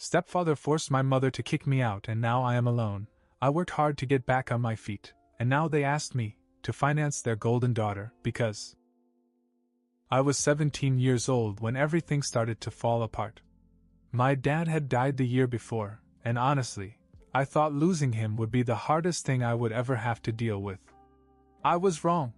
Stepfather forced my mother to kick me out, and now I am alone. I worked hard to get back on my feet, and now they asked me to finance their golden daughter because I was 17 years old when everything started to fall apart. My dad had died the year before, and honestly, I thought losing him would be the hardest thing I would ever have to deal with. I was wrong.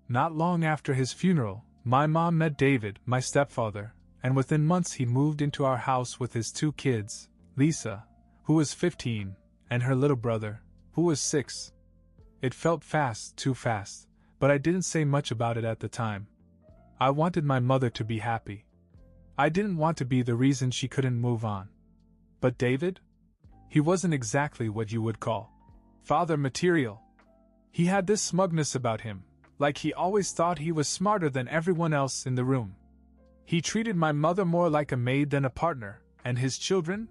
Not long after his funeral, my mom met David, my stepfather, and within months he moved into our house with his 2 kids, Lisa, who was 15, and her little brother, who was 6. It felt fast, too fast, but I didn't say much about it at the time. I wanted my mother to be happy. I didn't want to be the reason she couldn't move on. But David? He wasn't exactly what you would call father material. He had this smugness about him, like he always thought he was smarter than everyone else in the room. He treated my mother more like a maid than a partner, and his children?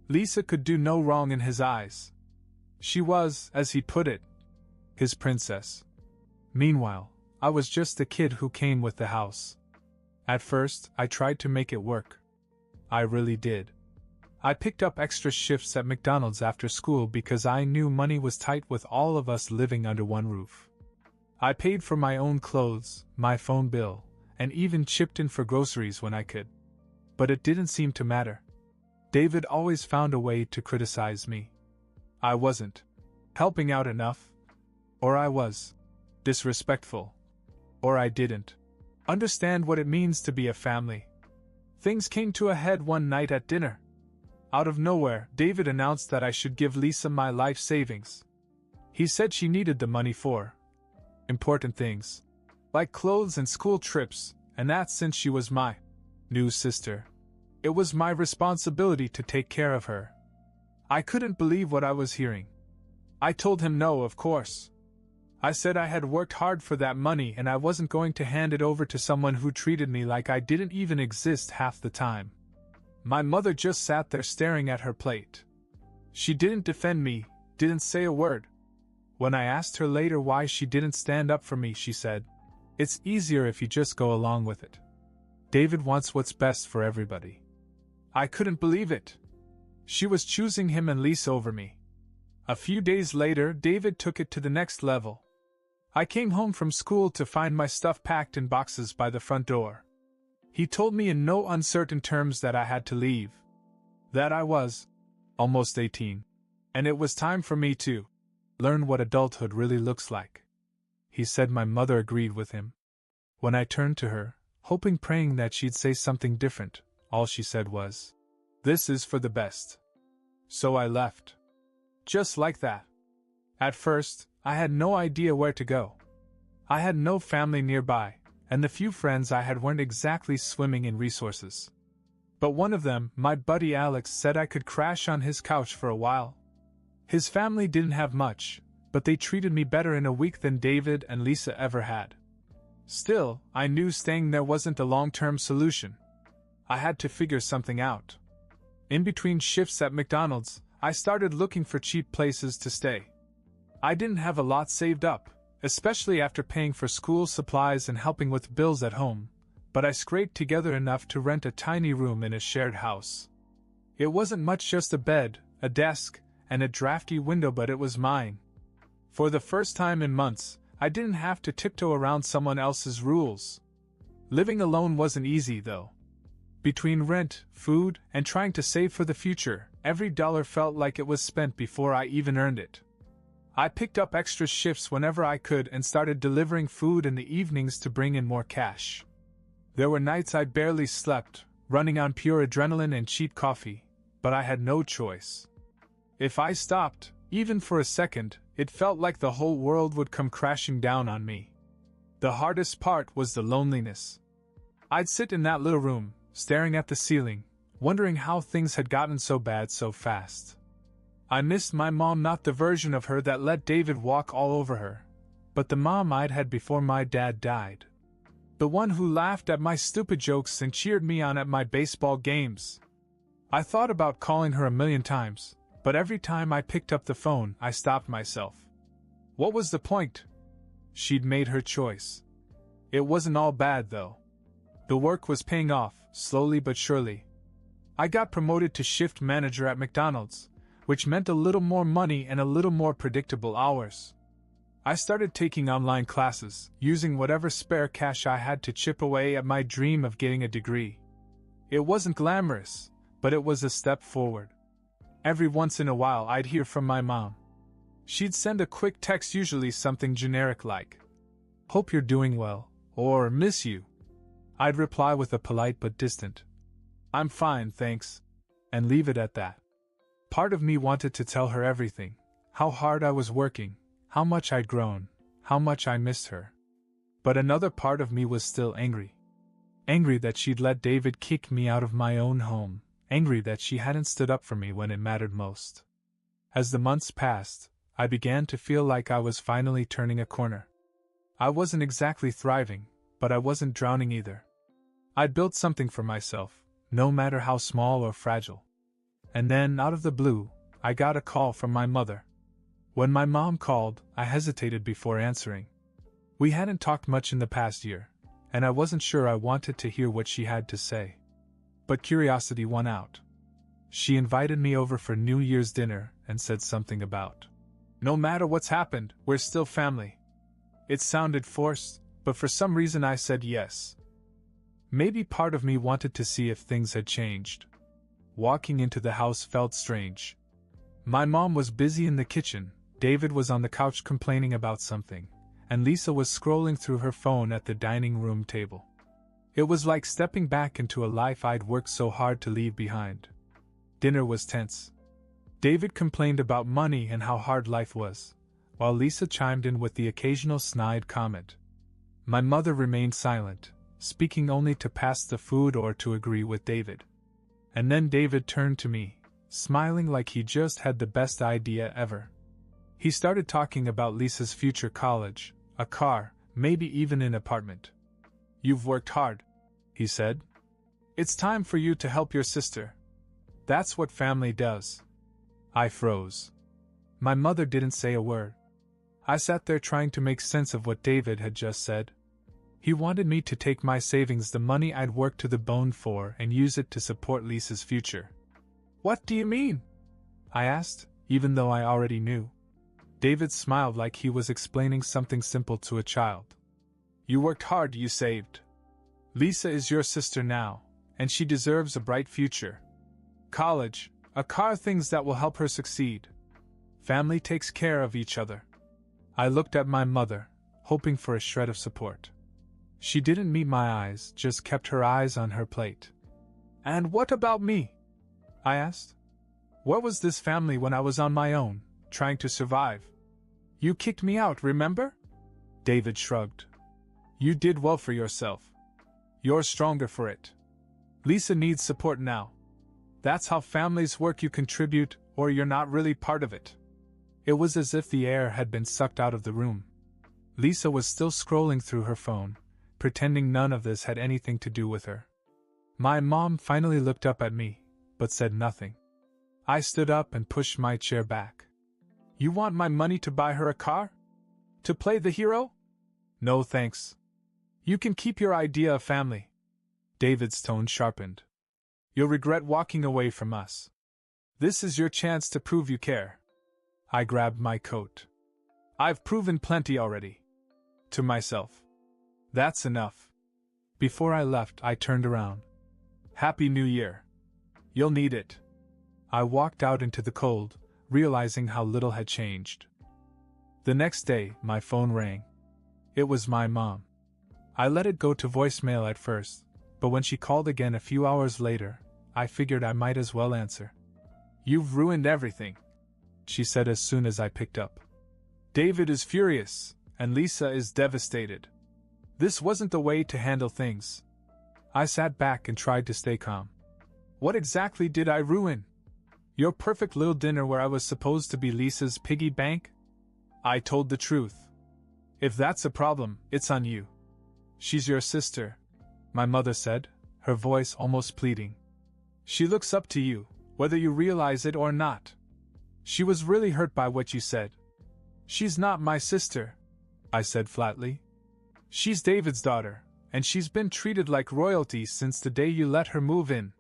Lisa could do no wrong in his eyes. She was, as he put it, his princess. Meanwhile, I was just a kid who came with the house. At first, I tried to make it work. I really did. I picked up extra shifts at McDonald's after school because I knew money was tight with all of us living under one roof. I paid for my own clothes, my phone bill, and even chipped in for groceries when I could. But it didn't seem to matter. David always found a way to criticize me. I wasn't helping out enough, or I was disrespectful, or I didn't understand what it means to be a family. Things came to a head one night at dinner. Out of nowhere, David announced that I should give Lisa my life savings. He said she needed the money for important things, like clothes and school trips, and that since she was my new sister, it was my responsibility to take care of her. I couldn't believe what I was hearing. I told him no, of course. I said I had worked hard for that money and I wasn't going to hand it over to someone who treated me like I didn't even exist half the time. My mother just sat there staring at her plate. She didn't defend me, didn't say a word. When I asked her later why she didn't stand up for me, she said, "It's easier if you just go along with it. David wants what's best for everybody." I couldn't believe it. She was choosing him and Lisa over me. A few days later, David took it to the next level. I came home from school to find my stuff packed in boxes by the front door. He told me in no uncertain terms that I had to leave. That I was almost 18. And it was time for me to learn what adulthood really looks like. He said my mother agreed with him. When I turned to her, hoping, praying that she'd say something different, all she said was, "This is for the best." So I left. Just like that. At first, I had no idea where to go. I had no family nearby, and the few friends I had weren't exactly swimming in resources. But one of them, my buddy Alex, said I could crash on his couch for a while. His family didn't have much, but they treated me better in a week than David and Lisa ever had. Still, I knew staying there wasn't a long-term solution. I had to figure something out. In between shifts at McDonald's, I started looking for cheap places to stay. I didn't have a lot saved up, especially after paying for school supplies and helping with bills at home, but I scraped together enough to rent a tiny room in a shared house. It wasn't much, just a bed, a desk, and a drafty window, but it was mine. For the first time in months, I didn't have to tiptoe around someone else's rules. Living alone wasn't easy, though. Between rent, food, and trying to save for the future, every dollar felt like it was spent before I even earned it. I picked up extra shifts whenever I could and started delivering food in the evenings to bring in more cash. There were nights I barely slept, running on pure adrenaline and cheap coffee, but I had no choice. If I stopped, even for a second, it felt like the whole world would come crashing down on me. The hardest part was the loneliness. I'd sit in that little room, staring at the ceiling, wondering how things had gotten so bad so fast. I missed my mom, not the version of her that let David walk all over her, but the mom I'd had before my dad died. The one who laughed at my stupid jokes and cheered me on at my baseball games. I thought about calling her a million times, but every time I picked up the phone, I stopped myself. What was the point? She'd made her choice. It wasn't all bad, though. The work was paying off, slowly but surely. I got promoted to shift manager at McDonald's, which meant a little more money and a little more predictable hours. I started taking online classes, using whatever spare cash I had to chip away at my dream of getting a degree. It wasn't glamorous, but it was a step forward. Every once in a while I'd hear from my mom. She'd send a quick text, usually something generic like, "Hope you're doing well," or "Miss you." I'd reply with a polite but distant, "I'm fine, thanks," and leave it at that. Part of me wanted to tell her everything, how hard I was working, how much I'd grown, how much I missed her. But another part of me was still angry. Angry that she'd let David kick me out of my own home, angry that she hadn't stood up for me when it mattered most. As the months passed, I began to feel like I was finally turning a corner. I wasn't exactly thriving, but I wasn't drowning either. I'd built something for myself, no matter how small or fragile. And then, out of the blue, I got a call from my mother. When my mom called, I hesitated before answering. We hadn't talked much in the past year, and I wasn't sure I wanted to hear what she had to say. But curiosity won out. She invited me over for New Year's dinner and said something about, "No matter what's happened, we're still family." It sounded forced, but for some reason I said yes. Maybe part of me wanted to see if things had changed. Walking into the house felt strange. My mom was busy in the kitchen, David was on the couch complaining about something, and Lisa was scrolling through her phone at the dining room table. It was like stepping back into a life I'd worked so hard to leave behind. Dinner was tense. David complained about money and how hard life was, while Lisa chimed in with the occasional snide comment. My mother remained silent, speaking only to pass the food or to agree with David. And then David turned to me, smiling like he just had the best idea ever. He started talking about Lisa's future college, a car, maybe even an apartment. "You've worked hard," he said. "It's time for you to help your sister. That's what family does." I froze. My mother didn't say a word. I sat there trying to make sense of what David had just said. He wanted me to take my savings, the money I'd worked to the bone for, and use it to support Lisa's future. "What do you mean?" I asked, even though I already knew. David smiled like he was explaining something simple to a child. "You worked hard, you saved. Lisa is your sister now, and she deserves a bright future. College, a car, things that will help her succeed. Family takes care of each other." I looked at my mother, hoping for a shred of support. She didn't meet my eyes, just kept her eyes on her plate. "And what about me?" I asked. "Where was this family when I was on my own, trying to survive? You kicked me out, remember?" David shrugged. "You did well for yourself. You're stronger for it. Lisa needs support now. That's how families work, you contribute, or you're not really part of it." It was as if the air had been sucked out of the room. Lisa was still scrolling through her phone, pretending none of this had anything to do with her. My mom finally looked up at me, but said nothing. I stood up and pushed my chair back. "You want my money to buy her a car? To play the hero? No thanks. You can keep your idea of family." David's tone sharpened. "You'll regret walking away from us. This is your chance to prove you care." I grabbed my coat. "I've proven plenty already. To myself. That's enough." Before I left, I turned around. "Happy New Year. You'll need it." I walked out into the cold, realizing how little had changed. The next day, my phone rang. It was my mom. I let it go to voicemail at first, but when she called again a few hours later, I figured I might as well answer. "You've ruined everything," she said as soon as I picked up. "David is furious, and Lisa is devastated. This wasn't the way to handle things." I sat back and tried to stay calm. "What exactly did I ruin? Your perfect little dinner where I was supposed to be Lisa's piggy bank?" I told the truth. "If that's a problem, it's on you. She's your sister," my mother said, her voice almost pleading. "She looks up to you, whether you realize it or not. She was really hurt by what you said." "She's not my sister," I said flatly. "She's David's daughter, and she's been treated like royalty since the day you let her move in."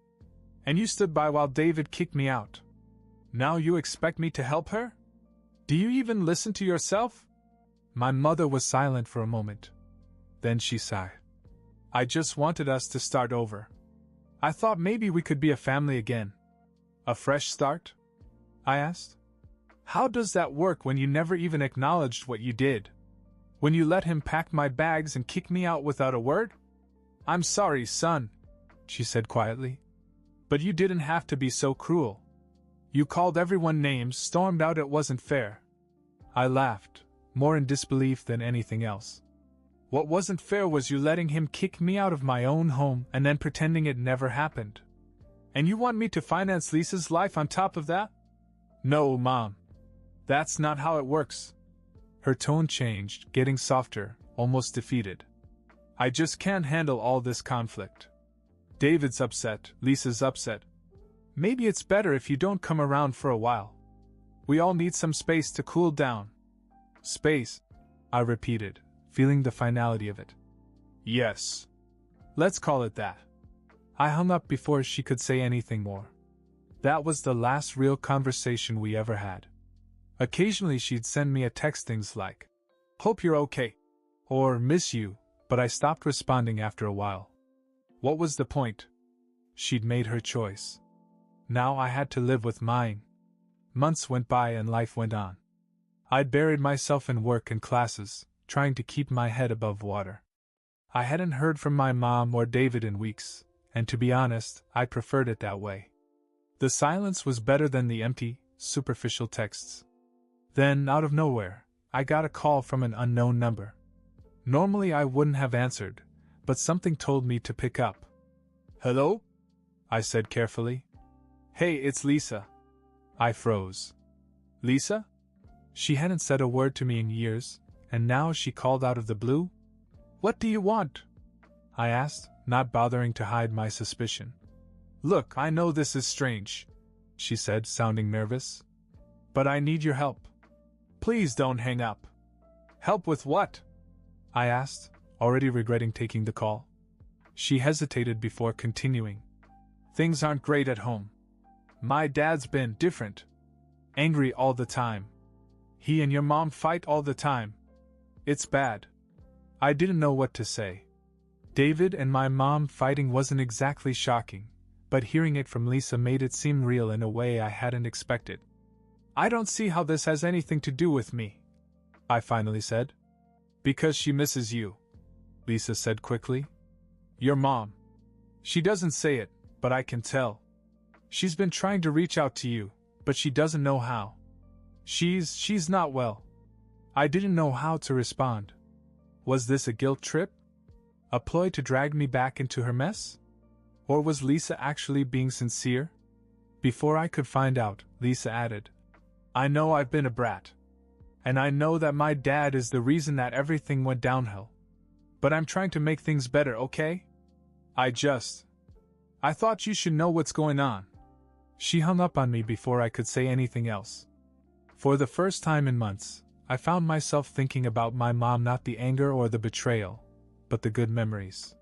And you stood by while David kicked me out. Now you expect me to help her? Do you even listen to yourself? My mother was silent for a moment. Then she sighed. I just wanted us to start over. I thought maybe we could be a family again. A fresh start? I asked. How does that work when you never even acknowledged what you did? When you let him pack my bags and kick me out without a word? I'm sorry, son, she said quietly. But you didn't have to be so cruel. You called everyone names, stormed out it wasn't fair. I laughed, more in disbelief than anything else. What wasn't fair was you letting him kick me out of my own home and then pretending it never happened. And you want me to finance Lisa's life on top of that? No, Mom. That's not how it works. Her tone changed, getting softer, almost defeated. I just can't handle all this conflict. David's upset, Lisa's upset. Maybe it's better if you don't come around for a while. We all need some space to cool down. Space, I repeated, feeling the finality of it. Yes. Let's call it that. I hung up before she could say anything more. That was the last real conversation we ever had. Occasionally she'd send me a text, things like, "Hope you're okay," or "Miss you," but I stopped responding after a while. What was the point? She'd made her choice. Now I had to live with mine. Months went by and life went on. I'd buried myself in work and classes, trying to keep my head above water. I hadn't heard from my mom or David in weeks, and to be honest, I preferred it that way. The silence was better than the empty, superficial texts. Then, out of nowhere, I got a call from an unknown number. Normally I wouldn't have answered, but something told me to pick up. "Hello?" I said carefully. "Hey, it's Lisa." I froze. Lisa? She hadn't said a word to me in years, and now she called out of the blue? "What do you want?" I asked, not bothering to hide my suspicion. "Look, I know this is strange," she said, sounding nervous. "But I need your help. Please don't hang up." "Help with what?" I asked, already regretting taking the call. She hesitated before continuing. "Things aren't great at home. My dad's been different. Angry all the time. He and your mom fight all the time. It's bad." I didn't know what to say. David and my mom fighting wasn't exactly shocking, but hearing it from Lisa made it seem real in a way I hadn't expected. "I don't see how this has anything to do with me," I finally said. "Because she misses you," Lisa said quickly. "Your mom. She doesn't say it, but I can tell. She's been trying to reach out to you, but she doesn't know how. She's not well." I didn't know how to respond. Was this a guilt trip? A ploy to drag me back into her mess? Or was Lisa actually being sincere? Before I could find out, Lisa added, "I know I've been a brat. And I know that my dad is the reason that everything went downhill. But I'm trying to make things better, okay? I thought you should know what's going on." She hung up on me before I could say anything else. For the first time in months, I found myself thinking about my mom, not the anger or the betrayal, but the good memories.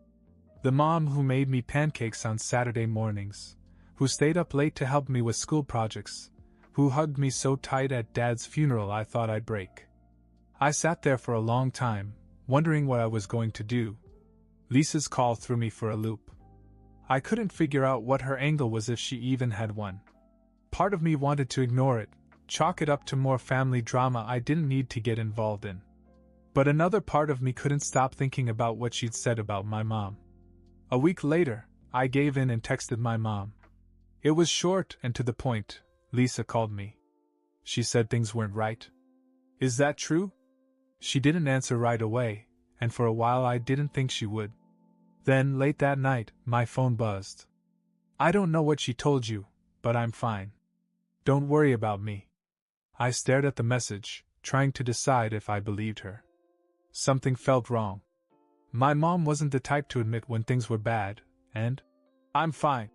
The mom who made me pancakes on Saturday mornings, who stayed up late to help me with school projects, who hugged me so tight at Dad's funeral I thought I'd break. I sat there for a long time, wondering what I was going to do. Lisa's call threw me for a loop. I couldn't figure out what her angle was, if she even had one. Part of me wanted to ignore it, chalk it up to more family drama I didn't need to get involved in. But another part of me couldn't stop thinking about what she'd said about my mom. A week later, I gave in and texted my mom. It was short and to the point. Lisa called me. She said things weren't right. "Is that true?" She didn't answer right away, and for a while I didn't think she would. Then, late that night, my phone buzzed. "I don't know what she told you, but I'm fine. Don't worry about me." I stared at the message, trying to decide if I believed her. Something felt wrong. My mom wasn't the type to admit when things were bad, and "I'm fine"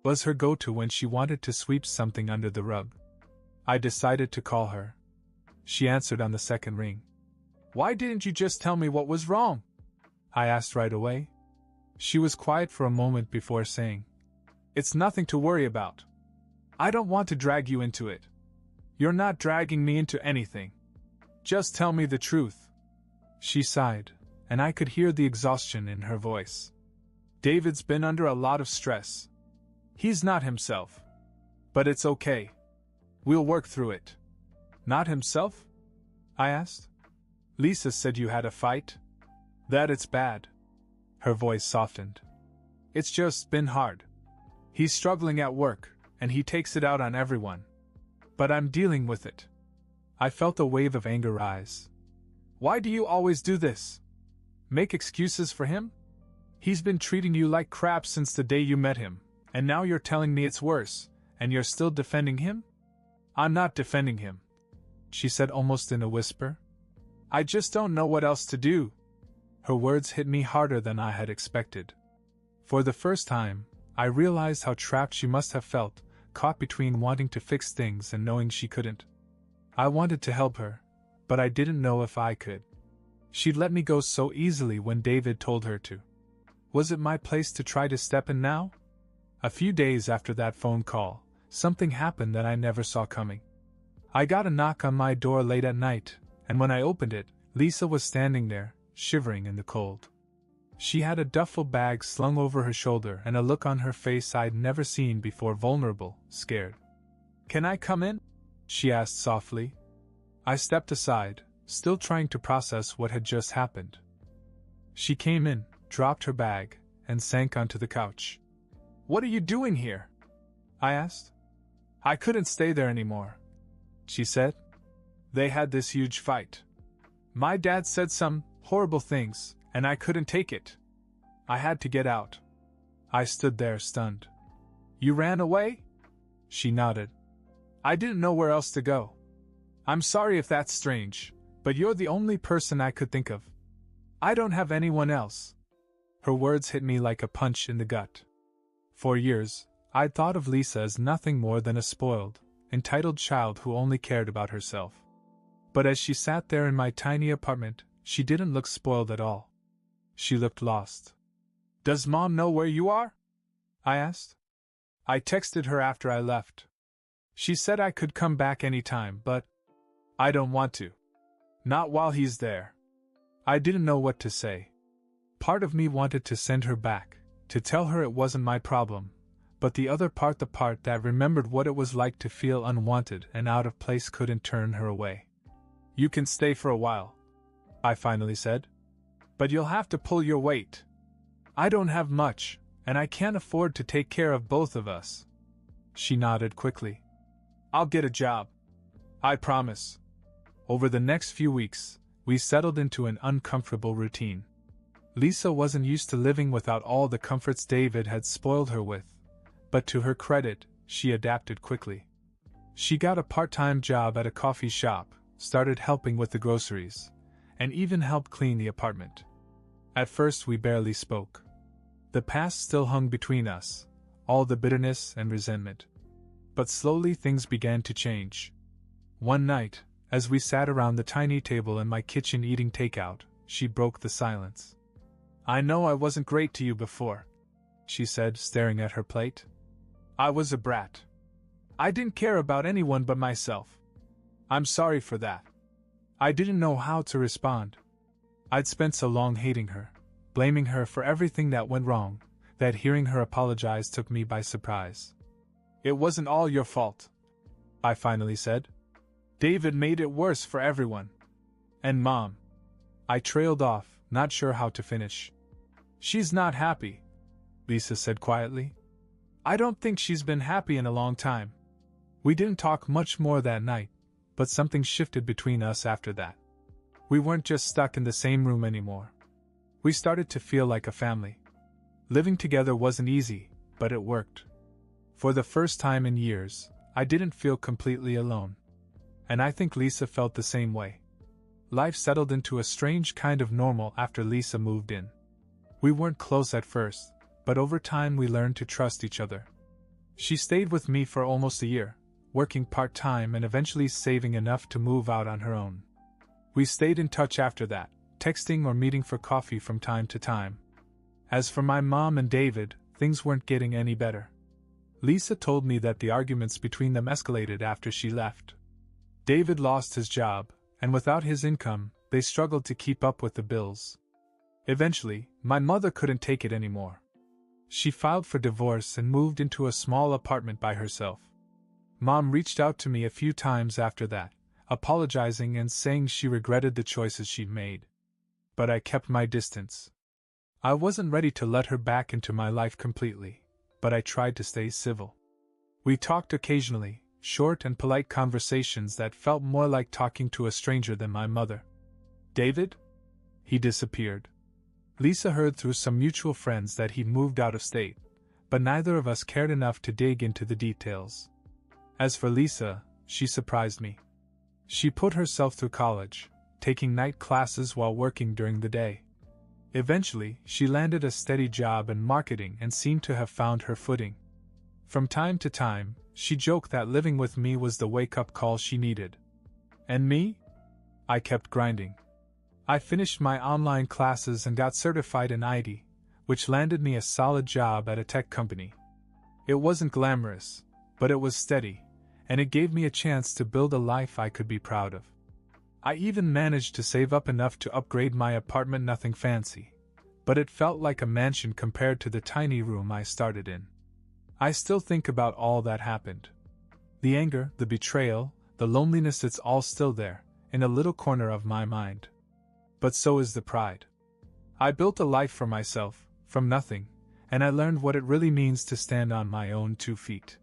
was her go-to when she wanted to sweep something under the rug. I decided to call her. She answered on the second ring. "Why didn't you just tell me what was wrong?" I asked right away. She was quiet for a moment before saying, It's nothing to worry about. I don't want to drag you into it. You're not dragging me into anything. Just tell me the truth. She sighed, and I could hear the exhaustion in her voice. David's been under a lot of stress. He's not himself. But it's okay. We'll work through it. Not himself? I asked. Lisa said you had a fight? That it's bad. Her voice softened. It's just been hard. He's struggling at work, and he takes it out on everyone. But I'm dealing with it. I felt a wave of anger rise. Why do you always do this? Make excuses for him? He's been treating you like crap since the day you met him, and now you're telling me it's worse, and you're still defending him? I'm not defending him, she said almost in a whisper. I just don't know what else to do. Her words hit me harder than I had expected. For the first time, I realized how trapped she must have felt, caught between wanting to fix things and knowing she couldn't. I wanted to help her, but I didn't know if I could. She'd let me go so easily when David told her to. Was it my place to try to step in now? A few days after that phone call, something happened that I never saw coming. I got a knock on my door late at night, and when I opened it, Lisa was standing there, shivering in the cold. She had a duffel bag slung over her shoulder and a look on her face I'd never seen before, vulnerable, scared. Can I come in? She asked softly. I stepped aside, still trying to process what had just happened. She came in, dropped her bag, and sank onto the couch. What are you doing here? I asked. I couldn't stay there anymore, she said. They had this huge fight. My dad said some horrible things, and I couldn't take it. I had to get out. I stood there stunned. You ran away? She nodded. I didn't know where else to go. I'm sorry if that's strange, but you're the only person I could think of. I don't have anyone else. Her words hit me like a punch in the gut. For years, I'd thought of Lisa as nothing more than a spoiled, entitled child who only cared about herself. But as she sat there in my tiny apartment, she didn't look spoiled at all. She looked lost. Does Mom know where you are? I asked. I texted her after I left. She said I could come back anytime, but I don't want to. Not while he's there. I didn't know what to say. Part of me wanted to send her back, to tell her it wasn't my problem, but the other part, the part that remembered what it was like to feel unwanted and out of place, couldn't turn her away. You can stay for a while, I finally said. But you'll have to pull your weight. I don't have much, and I can't afford to take care of both of us. She nodded quickly. I'll get a job. I promise. Over the next few weeks, we settled into an uncomfortable routine. Lisa wasn't used to living without all the comforts David had spoiled her with, but to her credit, she adapted quickly. She got a part-time job at a coffee shop, started helping with the groceries, and even helped clean the apartment. At first we barely spoke. The past still hung between us, all the bitterness and resentment. But slowly things began to change. One night, as we sat around the tiny table in my kitchen eating takeout, she broke the silence. I know I wasn't great to you before, she said, staring at her plate. I was a brat. I didn't care about anyone but myself. I'm sorry for that. I didn't know how to respond. I'd spent so long hating her, blaming her for everything that went wrong, that hearing her apologize took me by surprise. It wasn't all your fault, I finally said. David made it worse for everyone. And Mom. I trailed off, not sure how to finish. She's not happy, Lisa said quietly. I don't think she's been happy in a long time. We didn't talk much more that night, but something shifted between us after that. We weren't just stuck in the same room anymore. We started to feel like a family. Living together wasn't easy, but it worked. For the first time in years, I didn't feel completely alone. And I think Lisa felt the same way. Life settled into a strange kind of normal after Lisa moved in. We weren't close at first, but over time we learned to trust each other. She stayed with me for almost a year, working part-time and eventually saving enough to move out on her own. We stayed in touch after that, texting or meeting for coffee from time to time. As for my mom and David, things weren't getting any better. Lisa told me that the arguments between them escalated after she left. David lost his job, and without his income, they struggled to keep up with the bills. Eventually, my mother couldn't take it anymore. She filed for divorce and moved into a small apartment by herself. Mom reached out to me a few times after that, apologizing and saying she regretted the choices she'd made. But I kept my distance. I wasn't ready to let her back into my life completely, but I tried to stay civil. We talked occasionally, short and polite conversations that felt more like talking to a stranger than my mother. David? He disappeared. Lisa heard through some mutual friends that he'd moved out of state, but neither of us cared enough to dig into the details. As for Lisa, she surprised me. She put herself through college, taking night classes while working during the day. Eventually, she landed a steady job in marketing and seemed to have found her footing. From time to time, she joked that living with me was the wake-up call she needed. And me? I kept grinding. I finished my online classes and got certified in IT, which landed me a solid job at a tech company. It wasn't glamorous, but it was steady, and it gave me a chance to build a life I could be proud of. I even managed to save up enough to upgrade my apartment, nothing fancy, but it felt like a mansion compared to the tiny room I started in. I still think about all that happened. The anger, the betrayal, the loneliness, it's all still there, in a little corner of my mind. But so is the pride. I built a life for myself, from nothing, and I learned what it really means to stand on my own 2 feet.